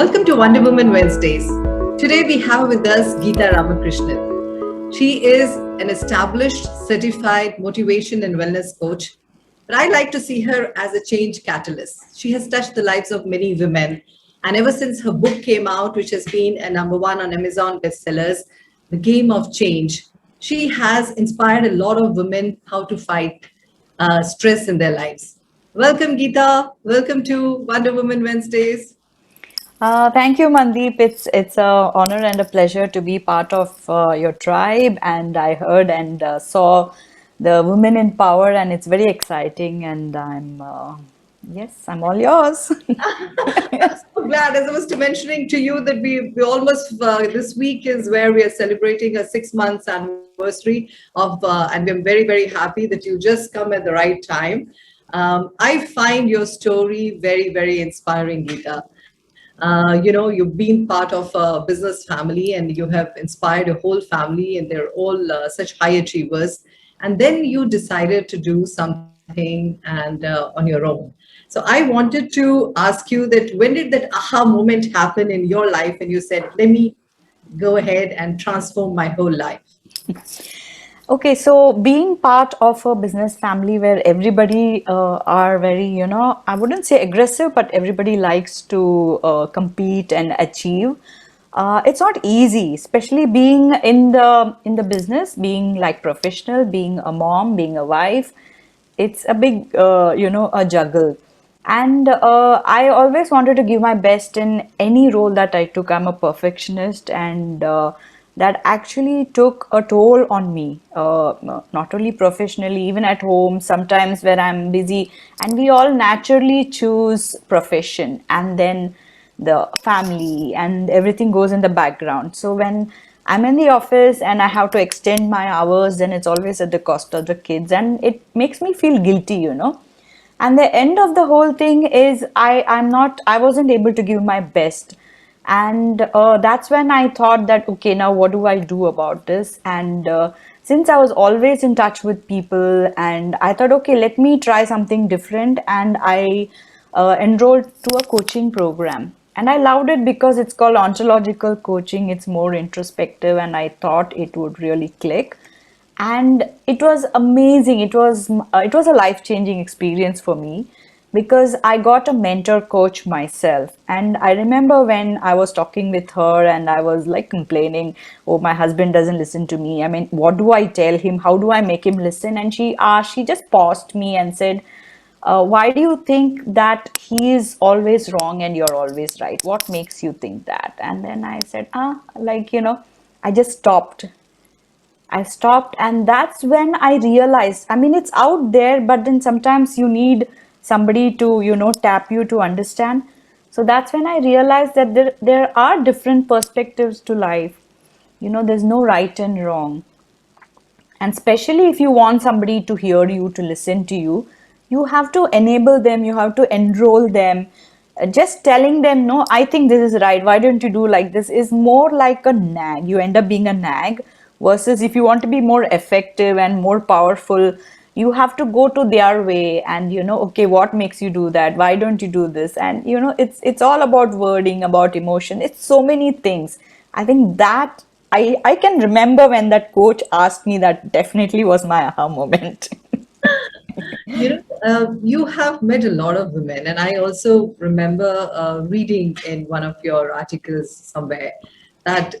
Welcome to WonderWoman Wednesdays. Today we have with us Geeta Ramakrishnan. She is an established certified motivation and wellness coach, but I like to see her as a change catalyst. She has touched the lives of many women, and ever since her book came out, which has been a number one on Amazon bestsellers, The Game of Change, she has inspired a lot of women how to fight stress in their lives. Welcome, Geeta. Welcome to Wonder Woman Wednesdays. Thank you, Mandeep. It's a honor and a pleasure to be part of your tribe. And I heard and saw the women in power, and it's very exciting. And yes, I'm all yours. I'm so glad, as I was mentioning to you, that we almost this week is where we are celebrating a 6 months anniversary of, and we're very, very happy that you just come at the right time. I find your story very, very inspiring, Geeta. You've been part of a business family and you have inspired a whole family, and they're all such high achievers. And then you decided to do something and on your own. So I wanted to ask you that when did that aha moment happen in your life and you said, let me go ahead and transform my whole life? Okay, so being part of a business family where everybody are very, I wouldn't say aggressive, but everybody likes to compete and achieve. It's not easy, especially being in the business, being like professional, being a mom, being a wife. It's a big, a juggle. And I always wanted to give my best in any role that I took. I'm a perfectionist, and that actually took a toll on me, not only professionally, even at home, sometimes when I'm busy. And we all naturally choose profession and then the family, and everything goes in the background. So when I'm in the office and I have to extend my hours, then it's always at the cost of the kids, and it makes me feel guilty. And the end of the whole thing is I wasn't able to give my best. And that's when I thought that, okay, now what do I do about this? And since I was always in touch with people, and I thought, okay, let me try something different. And I enrolled to a coaching program, and I loved it because it's called ontological coaching. It's more introspective, and I thought it would really click. And it was amazing. It was a life changing experience for me, because I got a mentor coach myself. And I remember when I was talking with her and I was like complaining, oh, my husband doesn't listen to me. I mean, what do I tell him? How do I make him listen? And she just paused me and said, why do you think that he is always wrong and you're always right? What makes you think that? And then I said, I just stopped. And that's when I realized, I mean, it's out there, but then sometimes you need somebody to, tap you to understand. So that's when I realized that there are different perspectives to life. There's no right and wrong. And especially if you want somebody to hear you, to listen to you, you have to enable them, you have to enroll them. Just telling them, no, I think this is right, why don't you do like this, is more like a nag. You end up being a nag. Versus if you want to be more effective and more powerful, you have to go to their way. And okay, what makes you do that? Why don't you do this? And it's all about wording, about emotion. It's so many things. I think that I can remember when that coach asked me, that definitely was my aha moment. You have met a lot of women, and I also remember reading in one of your articles somewhere that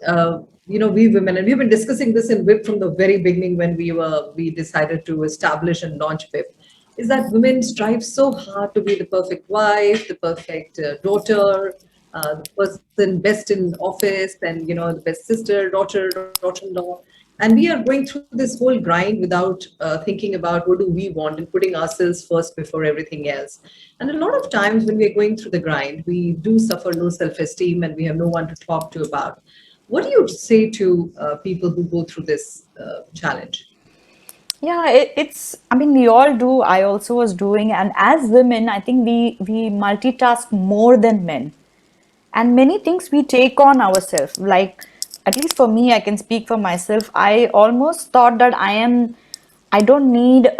we women, and we've been discussing this in WIP from the very beginning when we decided to establish and launch WIP, is that women strive so hard to be the perfect wife, the perfect daughter, the person best in office, and the best sister, daughter-in-law. And we are going through this whole grind without thinking about what do we want and putting ourselves first before everything else. And a lot of times when we're going through the grind, we do suffer low self-esteem and we have no one to talk to about. What do you say to people who go through this challenge? Yeah, I mean, we all do. I also was doing. And as women, I think we multitask more than men. And many things we take on ourselves. Like, at least for me, I can speak for myself. I almost thought that I don't need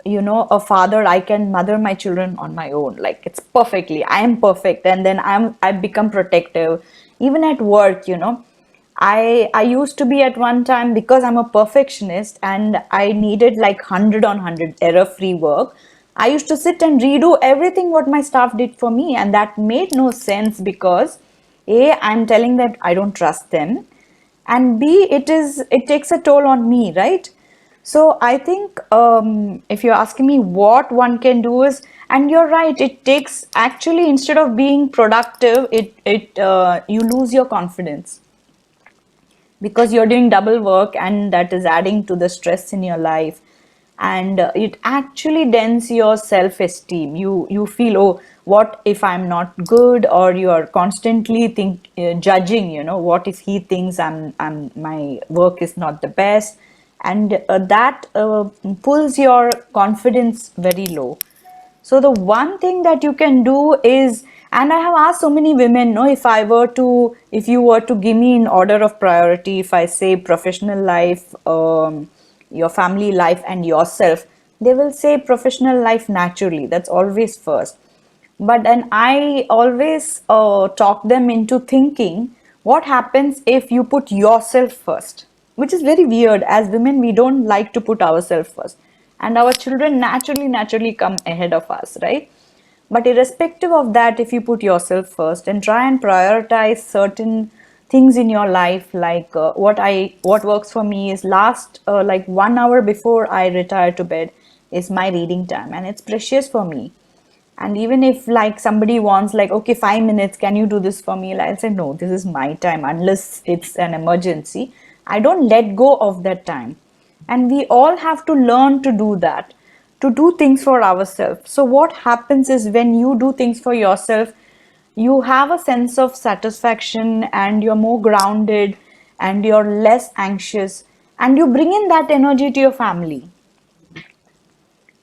a father, I can mother my children on my own. Like it's perfectly, I am perfect. And then I become protective. Even at work, I used to be at one time, because I'm a perfectionist and I needed like 100 on 100 error free work. I used to sit and redo everything what my staff did for me, and that made no sense, because A, I'm telling that I don't trust them, and B, it takes a toll on me, right? So I think, if you're asking me what one can do is, and you're right, it takes, actually, instead of being productive, it you lose your confidence, because you're doing double work, and that is adding to the stress in your life. And it actually dents your self esteem. You feel, oh, what if I'm not good? Or you're constantly judging, what if he thinks I'm my work is not the best. And that pulls your confidence very low. So the one thing that you can do is, and I have asked so many women, no, if you were to give me in order of priority, if I say professional life, your family life, and yourself, they will say professional life naturally. That's always first. But then I always talk them into thinking, what happens if you put yourself first? Which is very weird. As women, we don't like to put ourselves first. And our children naturally come ahead of us, right? But irrespective of that, if you put yourself first and try and prioritize certain things in your life, like what works for me is, last like 1 hour before I retire to bed is my reading time, and it's precious for me. And even if like somebody wants, like, okay, 5 minutes, can you do this for me? I'll say, no, this is my time, unless it's an emergency. I don't let go of that time. And we all have to learn to do that, to do things for ourselves. So what happens is, when you do things for yourself, you have a sense of satisfaction, and you're more grounded, and you're less anxious, and you bring in that energy to your family.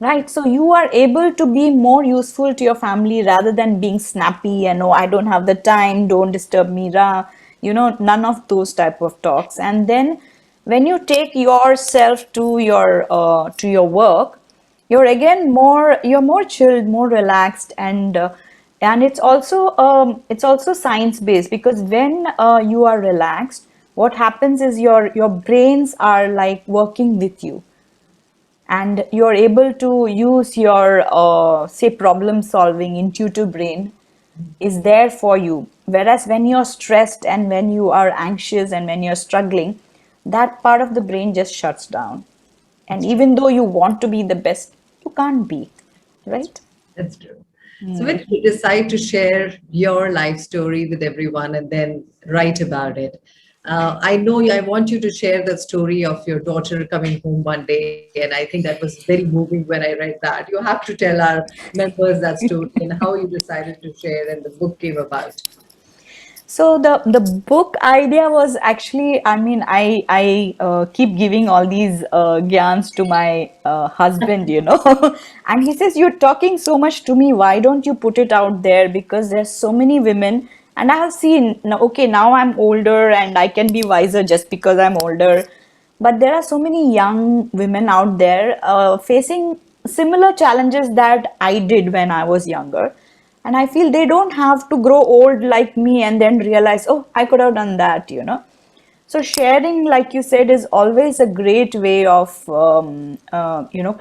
Right, so you are able to be more useful to your family, rather than being snappy and, oh, I don't have the time, don't disturb me, none of those type of talks. And then when you take yourself to your work, you're more chilled, more relaxed, and it's also science based, because when you are relaxed, what happens is your brains are like working with you, and you're able to use your say problem solving intuitive brain is there for you. Whereas when you're stressed, and when you are anxious, and when you're struggling, that part of the brain just shuts down, and That's true. even though you want to be the best, you can't be, right? That's true. So when did you decide to share your life story with everyone and then write about it? I know I want you to share the story of your daughter coming home one day, and I think that was very moving when I read that. You have to tell our members that story and how you decided to share and the book came about. So the book idea was actually, I mean, I keep giving all these gyans to my husband, and he says, "You're talking so much to me. Why don't you put it out there? Because there's so many women, and I have seen. Okay, now I'm older and I can be wiser just because I'm older, but there are so many young women out there facing similar challenges that I did when I was younger." And I feel they don't have to grow old like me and then realize, oh, I could have done that. So sharing, like you said, is always a great way of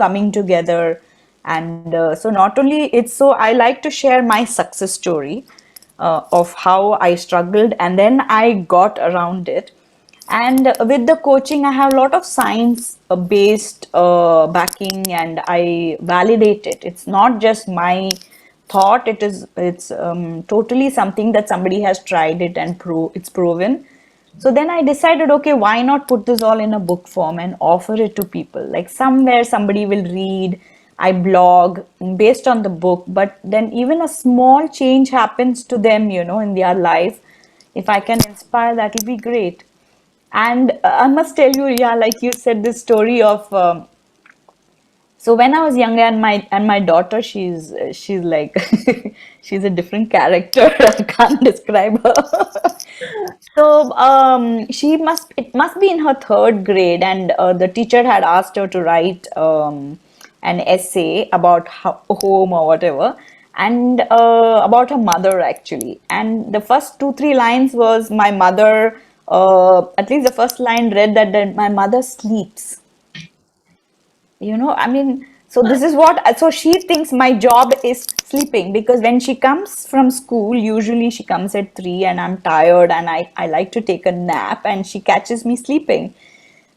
coming together. And so not only it's so I like to share my success story of how I struggled and then I got around it. And with the coaching, I have a lot of science based backing, and I validate it. It's not just my thought. It's totally something that somebody has tried it and it's proven. So then I decided, okay, why not put this all in a book form and offer it to people? Like somewhere somebody will read, I blog based on the book, but then even a small change happens to them, in their life. If I can inspire, that will be great. And I must tell you, yeah, like you said, this story of so when I was younger, and my daughter, she's like she's a different character. I can't describe her. So it must be in her third grade, and the teacher had asked her to write an essay about home or whatever, and about her mother actually. And the first two, three lines was my mother, at least the first line read that my mother sleeps. I mean, so this is what, so she thinks my job is sleeping, because when she comes from school, usually she comes at 3 and I'm tired and I like to take a nap and she catches me sleeping.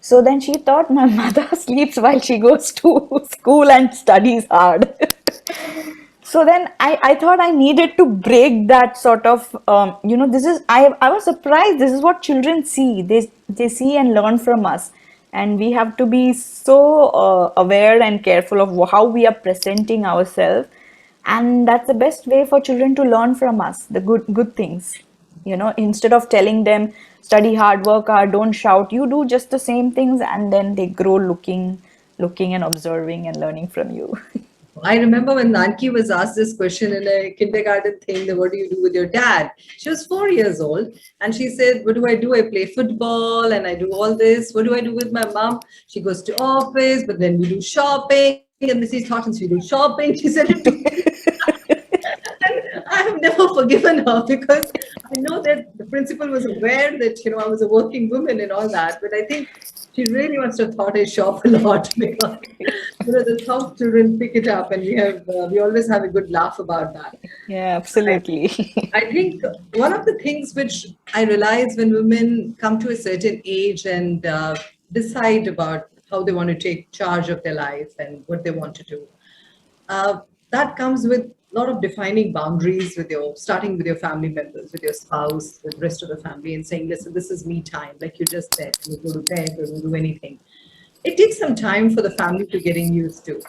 So then she thought my mother sleeps while she goes to school and studies hard. So then I thought I needed to break that sort of, this is, I was surprised. This is what children see. They see and learn from us. And we have to be so aware and careful of how we are presenting ourselves. And that's the best way for children to learn from us, the good things. Instead of telling them, study hard, work hard, don't shout, you do just the same things, and then they grow looking and observing and learning from you. I remember when Nanki was asked this question in a kindergarten thing, that what do you do with your dad? She was 4 years old and she said, what do? I play football and I do all this. What do I do with my mom? She goes to office, but then we do shopping. And this is thought, and we do shopping. She said it to me. And I have never forgiven her because I know that the principal was aware that, I was a working woman and all that. But I think she really must have thought I shop a lot because, that's how children pick it up. And we always have a good laugh about that. Yeah, I, absolutely. I think one of the things which I realize when women come to a certain age and decide about how they want to take charge of their life and what they want to do, uh, that comes with a lot of defining boundaries with starting with your family members, with your spouse, with the rest of the family, and saying, listen, this is me time, like you just said, you go to bed or you do anything. It takes some time for the family to getting used to.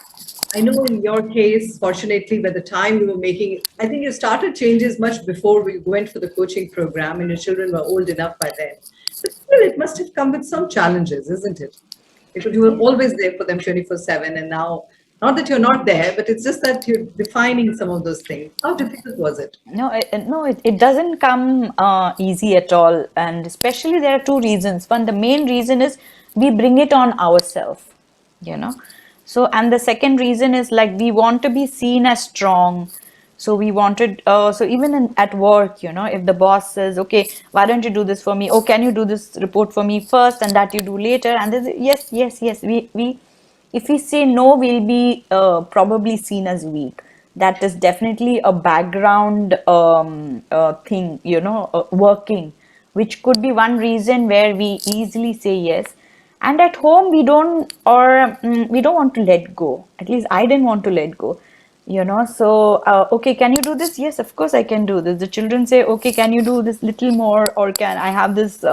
I know in your case, fortunately, by the time you were making, I think you started changes much before we went for the coaching program, and your children were old enough by then. But still, it must have come with some challenges, isn't it? Because you were always there for them 24/7, and now, not that you're not there, but it's just that you're defining some of those things. How difficult was it? No, it doesn't come easy at all. And especially there are two reasons. One, the main reason is we bring it on ourselves, you know. So, and the second reason is like we want to be seen as strong. So we wanted, so even at work, if the boss says, okay, why don't you do this for me? Oh, can you do this report for me first and that you do later? And there's, yes, yes, yes. If we say no, we'll be probably seen as weak. That is definitely a background thing, working, which could be one reason where we easily say yes. And at home, we don't want to let go. At least I didn't want to let go. So okay, can you do this? Yes, of course I can do this. The children say, okay, can you do this little more, or can I have this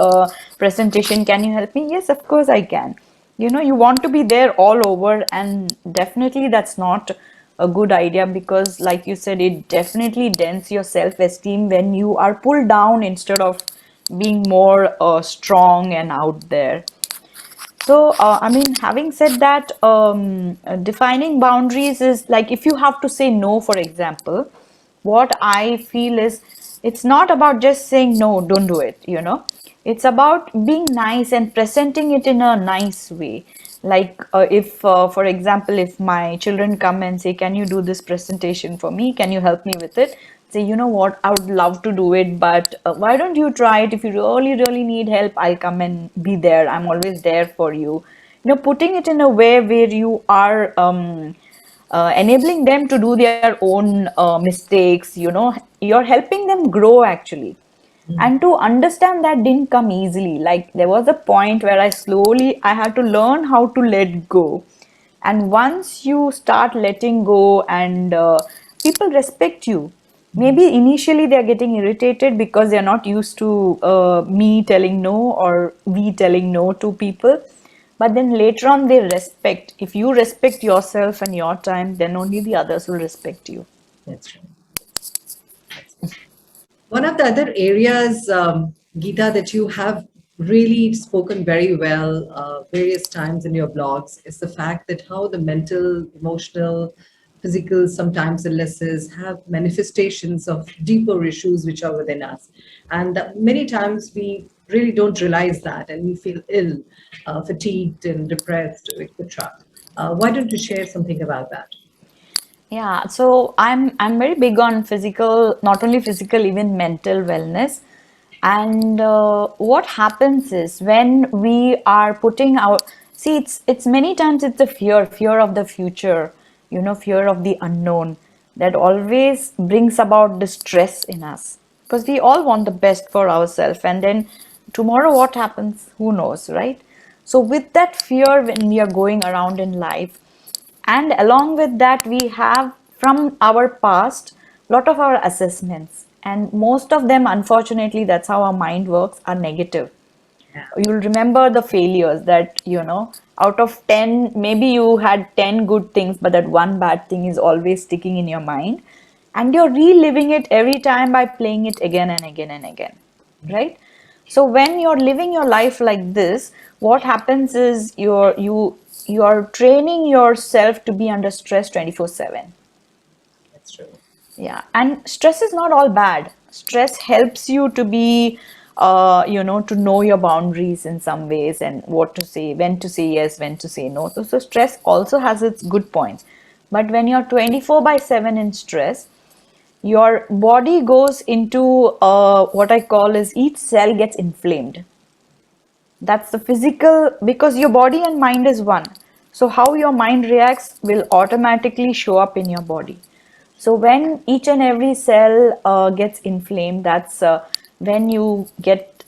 presentation, can you help me? Yes, of course I can. You want to be there all over, and definitely that's not a good idea, because like you said, it definitely dents your self-esteem when you are pulled down instead of being more strong and out there. So, I mean, having said that, defining boundaries is like, if you have to say no, for example, what I feel is it's not about just saying no, don't do it. It's about being nice and presenting it in a nice way. Like, if, for example, if my children come and say, can you do this presentation for me? Can you help me with it? Say, you know what, I would love to do it, but why don't you try it? If you really, really need help, I'll come and be there. I'm always there for you. Putting it in a way where you are enabling them to do their own mistakes, you're helping them grow actually. And to understand that didn't come easily. Like, there was a point where I had to learn how to let go. And once you start letting go, and people respect you. Maybe initially they're getting irritated because they're not used to me telling no, or we telling no to people. But then later on, they respect. If you respect yourself and your time, then only the others will respect you. That's right. One of the other areas, Geeta, that you have really spoken very well various times in your blogs is the fact that how the mental, emotional, physical, sometimes illnesses have manifestations of deeper issues which are within us. And many times we really don't realize that and we feel ill, fatigued and depressed, etc. Why don't you share something about that? Yeah, so I'm very big on physical, not only physical, even mental wellness. And what happens is when we are putting our, see, it's many times it's a fear of the future, fear of the unknown that always brings about distress in us. Because we all want the best for ourselves, and then tomorrow what happens, who knows, right? So with that fear when we are going around in life, and along with that we have from our past lot of our assessments, and most of them, unfortunately, that's how our mind works, are negative. Yeah. You'll remember the failures that, out of 10 maybe you had 10 good things, but that one bad thing is always sticking in your mind, and you're reliving it every time by playing it again and again and again, right? So when you're living your life like this, what happens is you're training yourself to be under stress 24/7. That's true. Yeah, and stress is not all bad. Stress helps you to be, to know your boundaries in some ways, and what to say, when to say yes, when to say no. So stress also has its good points. But when you're 24/7 in stress, your body goes into what I call is each cell gets inflamed. That's the physical, because your body and mind is one. So, how your mind reacts will automatically show up in your body. So, when each and every cell gets inflamed, that's when you get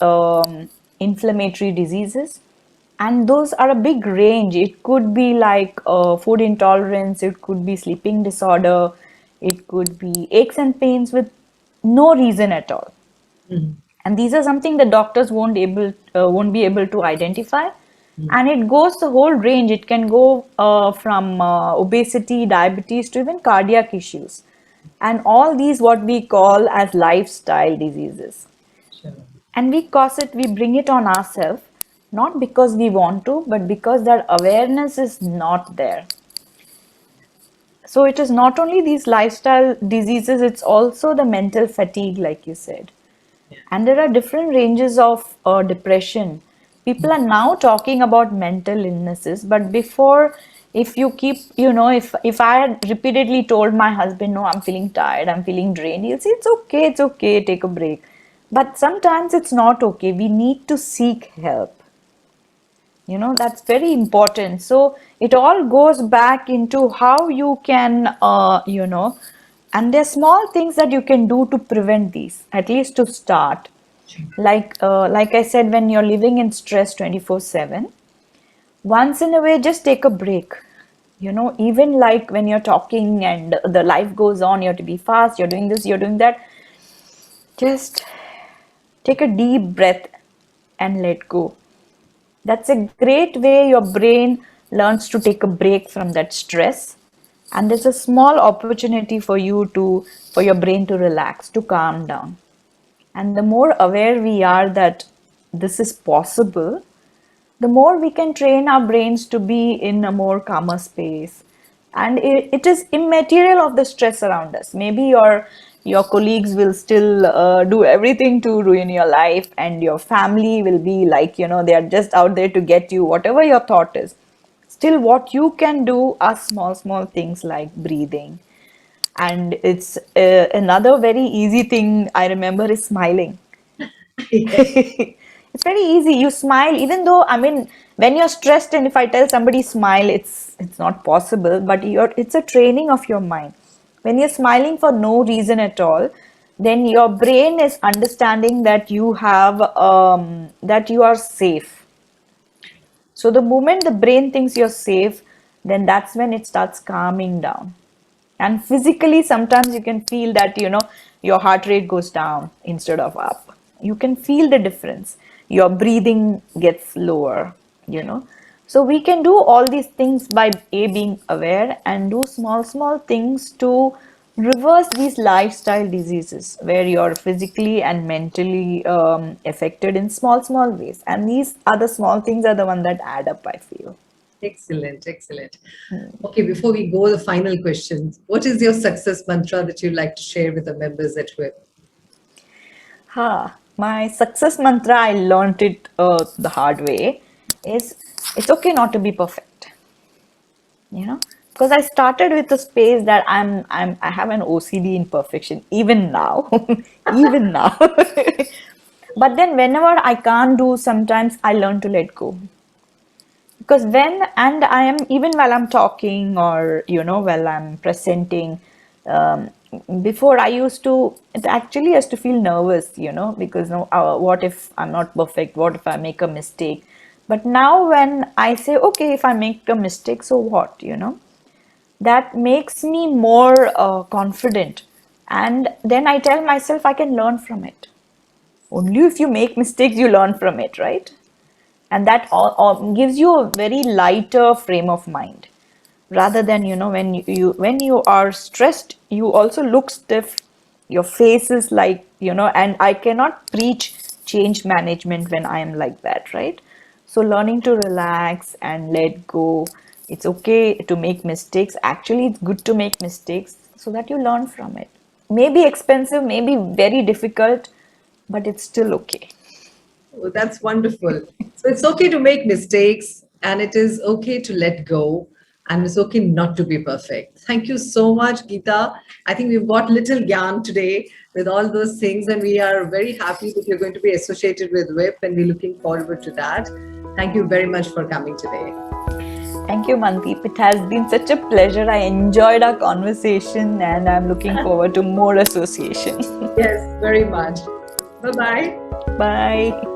inflammatory diseases. And those are a big range. It could be like food intolerance, it could be sleeping disorder, it could be aches and pains with no reason at all, Mhm. and these are something the doctors won't be able to identify. Mhm. And it goes the whole range. It can go from obesity, diabetes, to even cardiac issues, and all these what we call as lifestyle diseases. Sure. And we cause it, we bring it on ourselves, not because we want to, but because that awareness is not there. So it is not only these lifestyle diseases, it's also the mental fatigue, like you said. Yeah. And there are different ranges of depression. People are now talking about mental illnesses, but before, if you keep, if I had repeatedly told my husband, no, I'm feeling tired, I'm feeling drained, he'll say, it's okay, take a break. But sometimes it's not okay. We need to seek help. That's very important. So it all goes back into how you can, and there's small things that you can do to prevent these, at least to start. Sure. Like I said, when you're living in stress 24/7, once in a way, just take a break. Even like when you're talking and the life goes on, you have to be fast, you're doing this, you're doing that. Just take a deep breath and let go. That's a great way your brain learns to take a break from that stress. And there's a small opportunity for your brain to relax, to calm down. And the more aware we are that this is possible, the more we can train our brains to be in a more calmer space. And it is immaterial of the stress around us. Maybe your colleagues will still do everything to ruin your life, and your family will be like, they are just out there to get you, whatever your thought is. Still, what you can do are small small things like breathing. And it's another very easy thing I remember is smiling. Yeah. It's very easy. You smile, even though, I mean, when you're stressed, and if I tell somebody smile, it's not possible. But it's a training of your mind. When you're smiling for no reason at all, then your brain is understanding that you are safe. So the moment the brain thinks you're safe, then that's when it starts calming down. And physically, sometimes you can feel that, your heart rate goes down instead of up. You can feel the difference. Your breathing gets lower. So we can do all these things by being aware, and do small, small things to reverse these lifestyle diseases where you're physically and mentally affected in small, small ways. And these are the small things are the one that add up, I feel. Excellent, excellent. Okay, before we go, the final question. What is your success mantra that you'd like to share with the members at WIP? My success mantra, I learned it the hard way, is it's okay not to be perfect. because I started with a space that I have an OCD in perfection even now. Even now. But then whenever I can't do, sometimes I learn to let go. Because when and I am, even while I'm talking, or while I'm presenting, um, before I used to, it actually has to feel nervous, because what if I'm not perfect, what if I make a mistake. But now when I say, okay, if I make a mistake, so what, that makes me more confident. And then I tell myself I can learn from it. Only if you make mistakes you learn from it, right? And that all gives you a very lighter frame of mind, rather than when you are stressed, you also look stiff, your face is like, and I cannot preach change management when I am like that, right? So learning to relax and let go. It's okay to make mistakes. Actually, it's good to make mistakes so that you learn from it. Maybe expensive, maybe very difficult, but it's still okay. Oh, that's wonderful. So it's okay to make mistakes and it is okay to let go and it's okay not to be perfect. Thank you so much, Geeta. I think we've got little yarn today with all those things and we are very happy that you're going to be associated with WiP and we're looking forward to that. Thank you very much for coming today. Thank you, Mandeep. It has been such a pleasure. I enjoyed our conversation and I'm looking forward to more association. Yes, very much. Bye-bye. Bye.